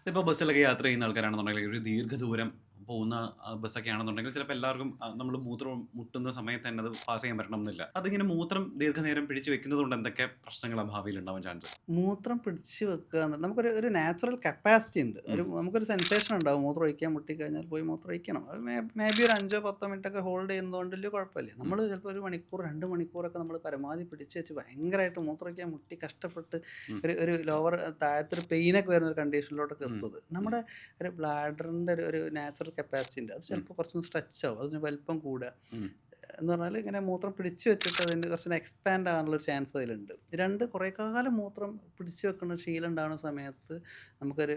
ഇപ്പോൾ ബസ്സിലൊക്കെ യാത്ര ചെയ്യുന്ന ആൾക്കാരാണെന്നുണ്ടെങ്കിൽ ഒരു ദീർഘദൂരം പോകുന്ന ബസ്സൊക്കെ ആണെന്നുണ്ടെങ്കിൽ ചിലപ്പോൾ എല്ലാവർക്കും നമ്മൾ മൂത്രം മുട്ടുന്ന സമയത്ത് തന്നെ അത് പാസ് ചെയ്യാൻ പറ്റണം എന്നില്ല. അതിങ്ങനെ മൂത്രം ദീർഘനേരം പിടിച്ച് വെക്കുന്നത് കൊണ്ട് എന്തൊക്കെ പ്രശ്നങ്ങളാ ഭാവിയിൽ ഉണ്ടാവാൻ ചാൻസ്? മൂത്രം പിടിച്ച് വെക്കാന്ന് നമുക്കൊരു നാച്ചുറൽ കപ്പാസിറ്റി ഉണ്ട്. ഉം. നമുക്കൊരു സെൻസേഷൻ ഉണ്ടാവും. മൂത്രം ഒഴിക്കാൻ മുട്ടിക്കഴിഞ്ഞാൽ പോയി മൂത്രം ഒഴിക്കണം. അത് മേബി ഒരു 5 10 മിനിറ്റൊക്കെ ഹോൾഡ് ചെയ്യുന്നതുകൊണ്ട് വലിയ കുഴപ്പമില്ല. ഉം. നമ്മൾ ചിലപ്പോൾ 1 മണിക്കൂർ 2 മണിക്കൂറൊക്കെ നമ്മൾ പരമാവധി പിടിച്ച് വെച്ച് ഭയങ്കരമായിട്ട് മൂത്രം ഒഴിക്കാൻ മുട്ടി കഷ്ടപ്പെട്ട് ഉം. ഒരു ലോവർ താഴത്തൊരു പെയിനൊക്കെ വരുന്ന ഒരു കണ്ടീഷനിലോട്ടൊക്കെ ഉം. എത്തുന്നത്. ഉം. നമ്മുടെ ഒരു ബ്ലാഡറിൻ്റെ ഒരു നാച്ചുറൽ കപ്പാസിറ്റി ഉണ്ട്. അത് ഉം. ചിലപ്പോൾ കുറച്ചൊന്ന് സ്ട്രെച്ച് ആവും. അതിന് വലിപ്പം കൂടുക. ഉം. എന്ന് പറഞ്ഞാൽ ഇങ്ങനെ മൂത്രം പിടിച്ച് വെച്ചിട്ട് അതിൻ്റെ കുറച്ച് എക്സ്പാൻഡ് ആകാനുള്ളൊരു ചാൻസ് അതിലുണ്ട്. 2 കുറേ കാലം മൂത്രം പിടിച്ച് വെക്കുന്ന ശീലം ഉണ്ടാവുന്ന സമയത്ത് നമുക്കൊരു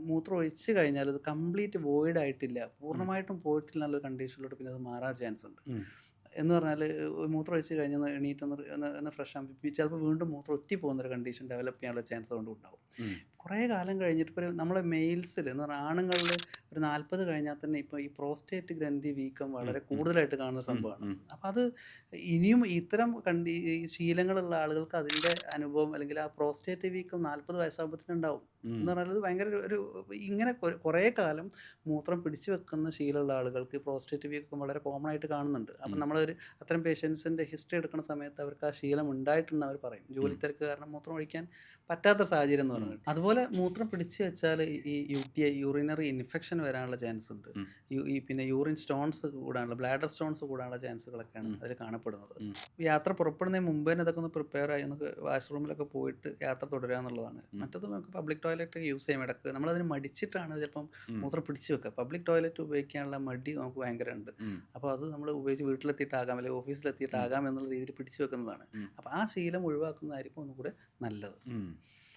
മൂത്രം ഒഴിച്ച് കഴിഞ്ഞാൽ അത് കംപ്ലീറ്റ് വോയിഡ് ആയിട്ടില്ല, ഉം. പൂർണ്ണമായിട്ടും പോയിട്ടില്ല എന്നുള്ളൊരു കണ്ടീഷനിലോട്ട് പിന്നെ അത് മാറാൻ ചാൻസ് ഉണ്ട്. ഉം. എന്ന് പറഞ്ഞാൽ മൂത്രം ഒഴിച്ച് കഴിഞ്ഞ് ഒന്ന് എണീറ്റൊന്ന് ഒന്ന് ഫ്രഷ് ആകുമ്പോൾ ചിലപ്പോൾ വീണ്ടും മൂത്രം ഒറ്റി പോകുന്നൊരു കണ്ടീഷൻ ഡെവലപ്പ് ചെയ്യാനുള്ള ചാൻസ് അതുകൊണ്ട് ഉണ്ടാവും. ഉം. കുറേ കാലം കഴിഞ്ഞിട്ട് ഇപ്പോൾ നമ്മളെ മെയിൽസിൽ എന്ന് പറഞ്ഞാൽ ആണുങ്ങളിൽ ഒരു 40 കഴിഞ്ഞാൽ തന്നെ ഇപ്പോൾ ഈ പ്രോസ്റ്റേറ്റ് ഗ്രന്ഥി വീക്കം ഉം. വളരെ ഉം. കൂടുതലായിട്ട് കാണുന്ന ഉം. സംഭവമാണ്. ഉം. അപ്പോൾ അത് ഇനിയും ഇത്തരം ഈ ശീലങ്ങളുള്ള ആളുകൾക്ക് അതിൻ്റെ അനുഭവം അല്ലെങ്കിൽ ആ പ്രോസ്റ്റേറ്റ് വീക്കം 40 വയസ്സാകുമ്പോഴത്തേനും ഉണ്ടാവും. ഉം. എന്ന് പറഞ്ഞാൽ ഇത് ഭയങ്കര ഇങ്ങനെ കുറേ കാലം മൂത്രം പിടിച്ചു വെക്കുന്ന ശീലമുള്ള ആളുകൾക്ക് പ്രോസ്റ്റേറ്റ് വീക്കം വളരെ കോമൺ ആയിട്ട് കാണുന്നുണ്ട്. അപ്പം ഉം. നമ്മളൊരു അത്തരം പേഷ്യൻസിൻ്റെ ഹിസ്റ്ററി എടുക്കുന്ന സമയത്ത് അവർക്ക് ആ ശീലം ഉണ്ടായിട്ടുണ്ടെന്ന് അവർ പറയും. ജോലി ഉം. തിരക്ക് കാരണം മൂത്രം ഒഴിക്കാൻ പറ്റാത്ത സാഹചര്യം എന്ന് ഉം. പറഞ്ഞിട്ട്. അതുപോലെ മൂത്രം പിടിച്ച് വെച്ചാൽ ഈ UTI യൂറിനറി ഇൻഫെക്ഷൻ വരാനുള്ള ചാൻസ് ഉണ്ട്. ഉം. പിന്നെ യൂറിൻ സ്റ്റോൺസ് കൂടാനുള്ള ബ്ലാഡർ സ്റ്റോൺസ് കൂടാനുള്ള ചാൻസുകളൊക്കെയാണ് ഉം. അതിൽ കാണപ്പെടുന്നത്. ഉം. യാത്ര പുറപ്പെടുന്നതിന് മുമ്പ് തന്നെ ഇതൊക്കെ ഒന്ന് പ്രിപ്പയർ ആയി ഒന്ന് വാഷ്റൂമിലൊക്കെ പോയിട്ട് യാത്ര തുടരുക എന്നുള്ളതാണ്. ഉം. മറ്റത് നമുക്ക് പബ്ലിക് ടോയ്ലറ്റ് യൂസ് ചെയ്യാം ഇടയ്ക്ക്. നമ്മളതിന് മടിച്ചിട്ടാണ് ചിലപ്പം ഉം. മൂത്രം പിടിച്ച് വെക്കുക. പബ്ലിക് ടോയ്ലറ്റ് ഉപയോഗിക്കാനുള്ള മടി നമുക്ക് ഭയങ്കര ഉണ്ട്. ഉം. അപ്പോൾ അത് നമ്മൾ ഉപയോഗിച്ച് വീട്ടിലെത്തിയിട്ടാകാം അല്ലെങ്കിൽ ഓഫീസിലെത്തിയിട്ടാകാം എന്നുള്ള രീതിയിൽ പിടിച്ചു വെക്കുന്നതാണ്. ഉം. അപ്പോൾ ആ ശീലം ഒഴിവാക്കുന്നതായിരിക്കും ഒന്നുകൂടെ നല്ലത്. ഉം.